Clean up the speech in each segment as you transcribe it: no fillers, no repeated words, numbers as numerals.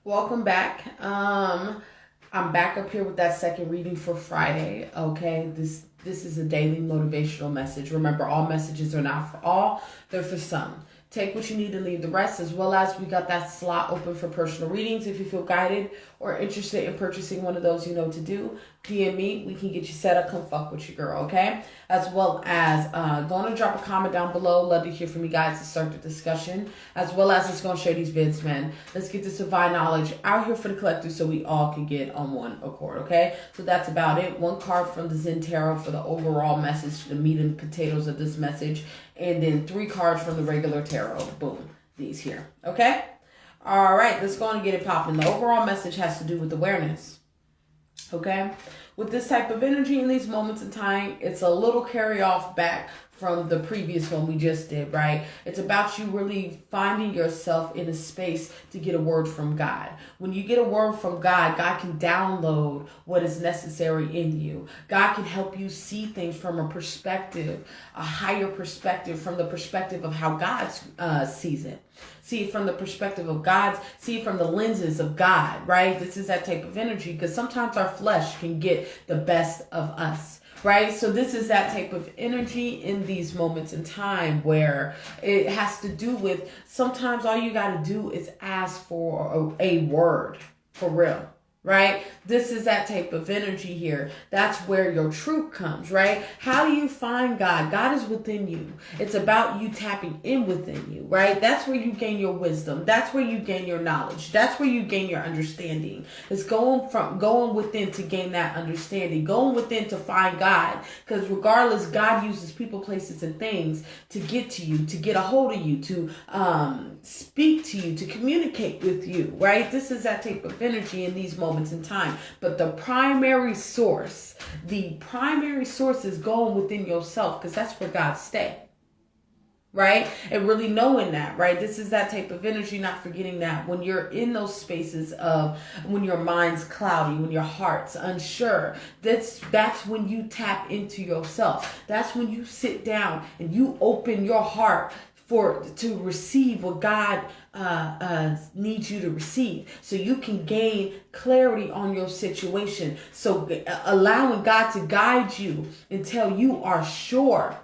Welcome back. I'm back up here with that second reading for Friday. Okay, this is a daily motivational message. Remember, all messages are not for all; they're for some. Take what you need and leave the rest, as well as we got that slot open for personal readings. If you feel guided or interested in purchasing one of those, you know what to do. DM me. We can get you set up. Come fuck with your girl, okay? As well as going to drop a comment down below. Love to hear from you guys to start the discussion. As well as let's go and share these vids, man. Let's get this divine knowledge out here for the collectors so we all can get on one accord, okay? So that's about it. One card from the Zen Tarot for the overall message, the meat and potatoes of this message. And then 3 cards from the regular tarot. Boom. These here. Okay? All right. Let's go and get it popping. The overall message has to do with awareness. Okay? With this type of energy in these moments in time, it's a little carry off back from the previous one we just did, right? It's about you really finding yourself in a space to get a word from God. When you get a word from God, God can download what is necessary in you. God can help you see things from a perspective, a higher perspective, from the perspective of how God sees it. See it from the perspective of God. See it from the lenses of God, right? This is that type of energy because sometimes our flesh can get the best of us. Right? So this is that type of energy in these moments in time where it has to do with sometimes all you got to do is ask for a word for real. Right? This is that type of energy here. That's where your truth comes, right? How do you find God? God is within you. It's about you tapping in within you, right? That's where you gain your wisdom. That's where you gain your knowledge. That's where you gain your understanding. It's going within to gain that understanding, going within to find God. Because regardless, God uses people, places, and things to get to you, to get a hold of you, to speak to you, to communicate with you, right? This is that type of energy in these moments in time. But the primary source is going within yourself because that's where God stays. Right? And really knowing that, right? This is that type of energy, not forgetting that when you're in those spaces of when your mind's cloudy, when your heart's unsure, that's when you tap into yourself. That's when you sit down and you open your heart to receive what God needs you to receive, so you can gain clarity on your situation. So allowing God to guide you until you are sure.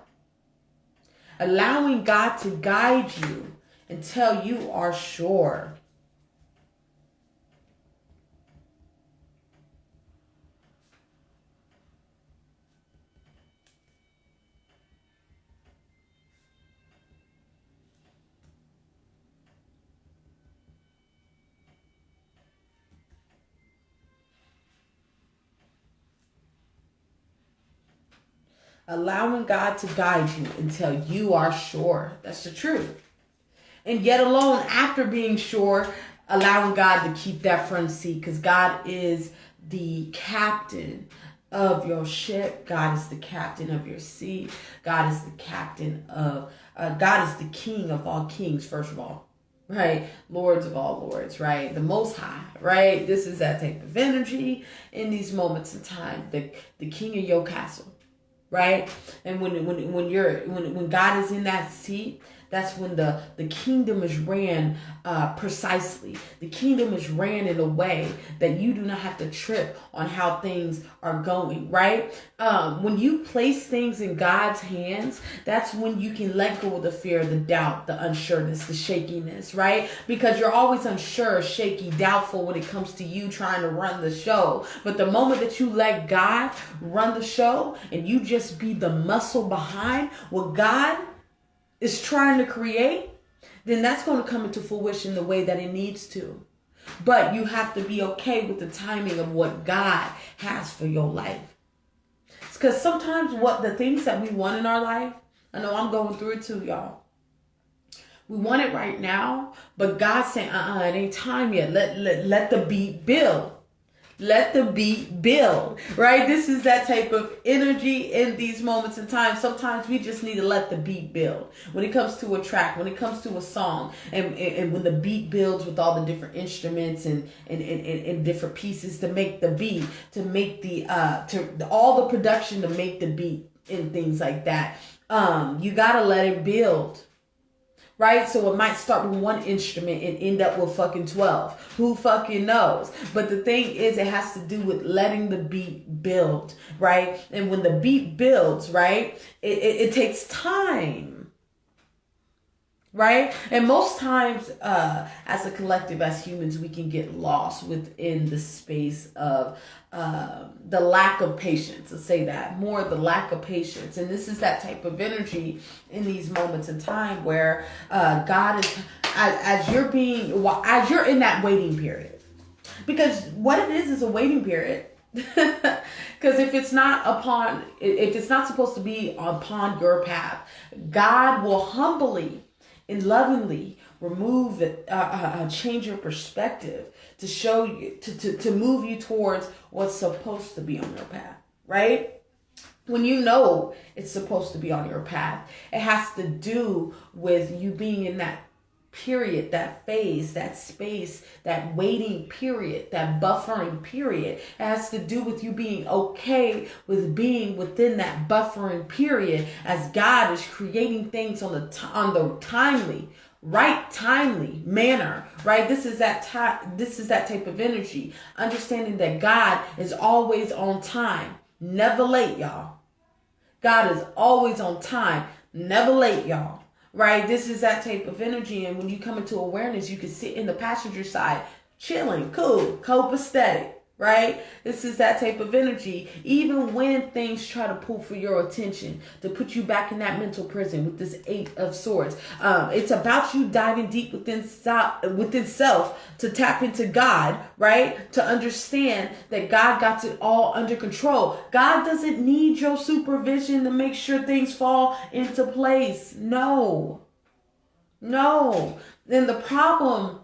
Allowing God to guide you until you are sure. Allowing God to guide you until you are sure. That's the truth. And yet alone, after being sure, allowing God to keep that front seat, because God is the captain of your ship. God is the captain of your seat. God is the captain of, God is the king of all kings, first of all. Right? Lords of all lords, right? The Most High, right? This is that type of energy in these moments in time. The king of your castle. Right? And when God is in that seat, that's when the kingdom is ran precisely. The kingdom is ran in a way that you do not have to trip on how things are going, right? When you place things in God's hands, that's when you can let go of the fear, the doubt, the unsureness, the shakiness, right? Because you're always unsure, shaky, doubtful when it comes to you trying to run the show. But the moment that you let God run the show and you just be the muscle behind what God is trying to create, then that's going to come into fruition the way that it needs to. But you have to be okay with the timing of what God has for your life. It's because sometimes what the things that we want in our life, I know I'm going through it too, y'all. We want it right now, but God's saying, it ain't time yet. Let the beat build. Let the beat build, right? This is that type of energy in these moments in time. Sometimes we just need to let the beat build. When it comes to a track, when it comes to a song, and when the beat builds with all the different instruments and different pieces to make the beat, to make all the production to make the beat and things like that. You gotta let it build. right? So it might start with one instrument and end up with fucking 12. Who fucking knows? But the thing is, it has to do with letting the beat build, right? And when the beat builds, right, it takes time, right? And most times, as a collective, as humans, we can get lost within the space of the lack of patience. Let's say that more, the lack of patience. And this is that type of energy in these moments in time where God is, as you're in that waiting period, because what it is a waiting period. Because if it's not supposed to be upon your path, God will humbly and lovingly remove it, change your perspective to show you, to move you towards what's supposed to be on your path, right? When you know it's supposed to be on your path, it has to do with you being in that period, that phase, that space, that waiting period, that buffering period. It has to do with you being okay with being within that buffering period as God is creating things on the timely manner, right? This is that type of energy. Understanding that God is always on time, never late, y'all. God is always on time, never late, y'all. Right? This is that type of energy. And when you come into awareness, you can sit in the passenger side, chilling, cool, copacetic, right? This is that type of energy. Even when things try to pull for your attention, to put you back in that mental prison with this 8 of Swords. It's about you diving deep within self to tap into God, right? To understand that God got it all under control. God doesn't need your supervision to make sure things fall into place. No. Then the problem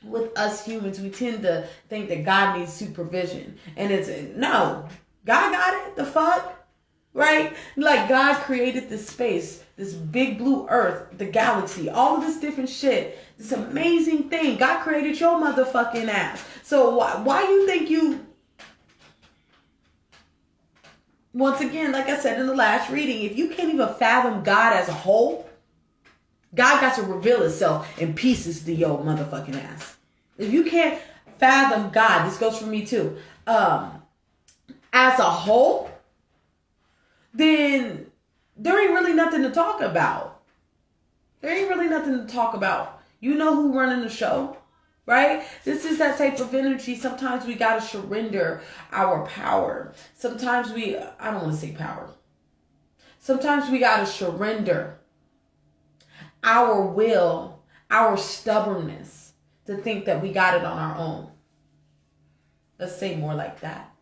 with us humans, we tend to think that God needs supervision. And it's, no, God got it. The fuck? Right? Like, God created this space, this big blue earth, the galaxy, all of this different shit. This amazing thing. God created your motherfucking ass. So why you think you... Once again, like I said in the last reading, if you can't even fathom God as a whole, God got to reveal itself in pieces to your motherfucking ass. If you can't fathom God, this goes for me too, as a whole, then there ain't really nothing to talk about. You know who running the show, right? This is that type of energy. Sometimes we got to surrender our power. Sometimes I don't want to say power. Sometimes we got to surrender our will, our stubbornness to think that we got it on our own. Let's say more like that.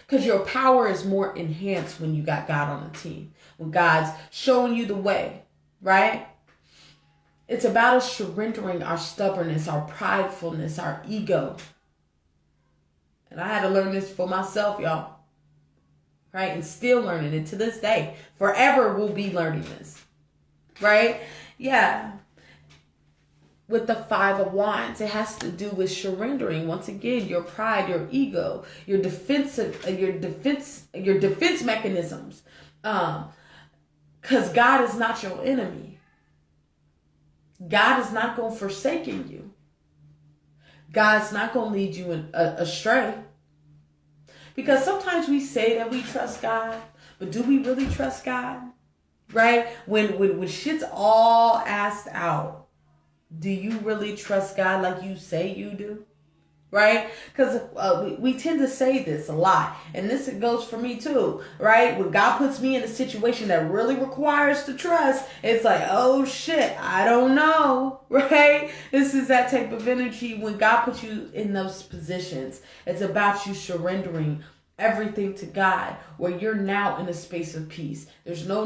Because your power is more enhanced when you got God on the team. When God's showing you the way, right? It's about us surrendering our stubbornness, our pridefulness, our ego. And I had to learn this for myself, y'all. Right? And still learning it to this day. Forever we'll be learning this. Right? Yeah. With the 5 of Wands, it has to do with surrendering. Once again, your pride, your ego, your defense mechanisms. Because God is not your enemy. God is not going to forsake you. God's not going to lead you astray. Because sometimes we say that we trust God, but do we really trust God? Right? When shit's all asked out, do you really trust God like you say you do? Right? Because we tend to say this a lot. And this goes for me too. Right? When God puts me in a situation that really requires to trust, it's like, oh shit, I don't know. Right? This is that type of energy. When God puts you in those positions, it's about you surrendering everything to God, where you're now in a space of peace. There's no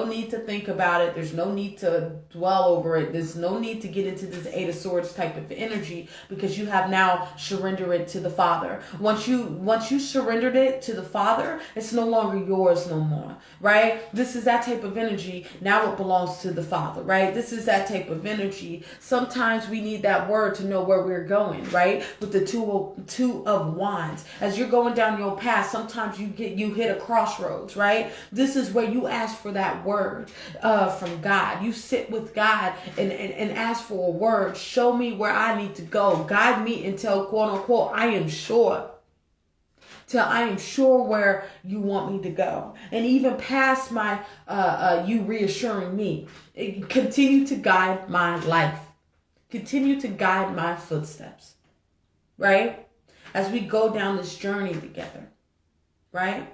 need to think about it. There's no need to dwell over it. There's no need to get into this 8 of Swords type of energy, because you have now surrendered it to the Father. Once you surrendered it to the Father, it's no longer yours no more, right? This is that type of energy. Now it belongs to the Father, right? This is that type of energy. Sometimes we need that word to know where we're going, right? With the two of Wands, as you're going down your your path. Sometimes you hit a crossroads, right? This is where you ask for that word from God. You sit with God and ask for a word. Show me where I need to go. Guide me until, quote unquote, I am sure. Till I am sure where you want me to go. And even past my you reassuring me. Continue to guide my life. Continue to guide my footsteps. Right? As we go down this journey together. Right?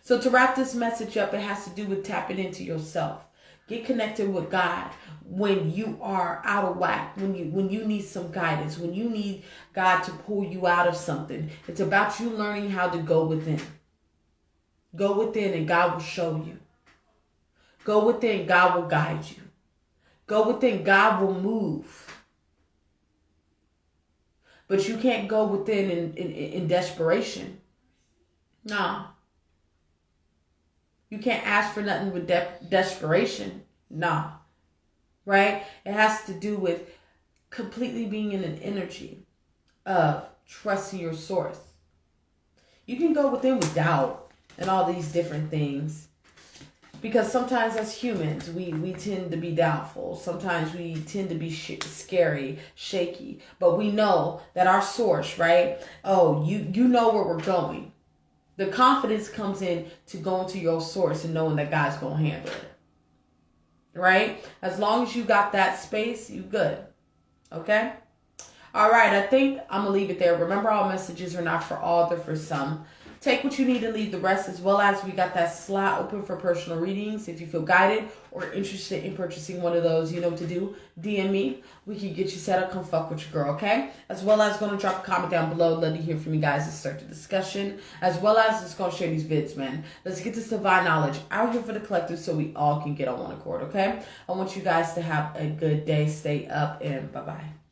So to wrap this message up, it has to do with tapping into yourself. Get connected with God when you are out of whack, when you need some guidance, when you need God to pull you out of something. It's about you learning how to go within. Go within and God will show you. Go within, God will guide you. Go within, God will move. But you can't go within in desperation. Nah. You can't ask for nothing with desperation. Nah. Right? It has to do with completely being in an energy of trusting your source. You can go within with doubt and all these different things. Because sometimes as humans, we tend to be doubtful. Sometimes we tend to be scary, shaky. But we know that our source, right? Oh, you know where we're going. The confidence comes in to going to your source and knowing that God's going to handle it. Right? As long as you got that space, you good. Okay? All right, I think I'm going to leave it there. Remember, all messages are not for all, they're for some. Take what you need and leave the rest, as well as we got that slot open for personal readings. If you feel guided or interested in purchasing one of those, you know what to do. DM me. We can get you set up. Come fuck with your girl, okay? As well as going to drop a comment down below. Love to hear from you guys and start the discussion. As well as just going to share these vids, man. Let's get this divine knowledge out here for the collective so we all can get on one accord, okay? I want you guys to have a good day. Stay up and bye-bye.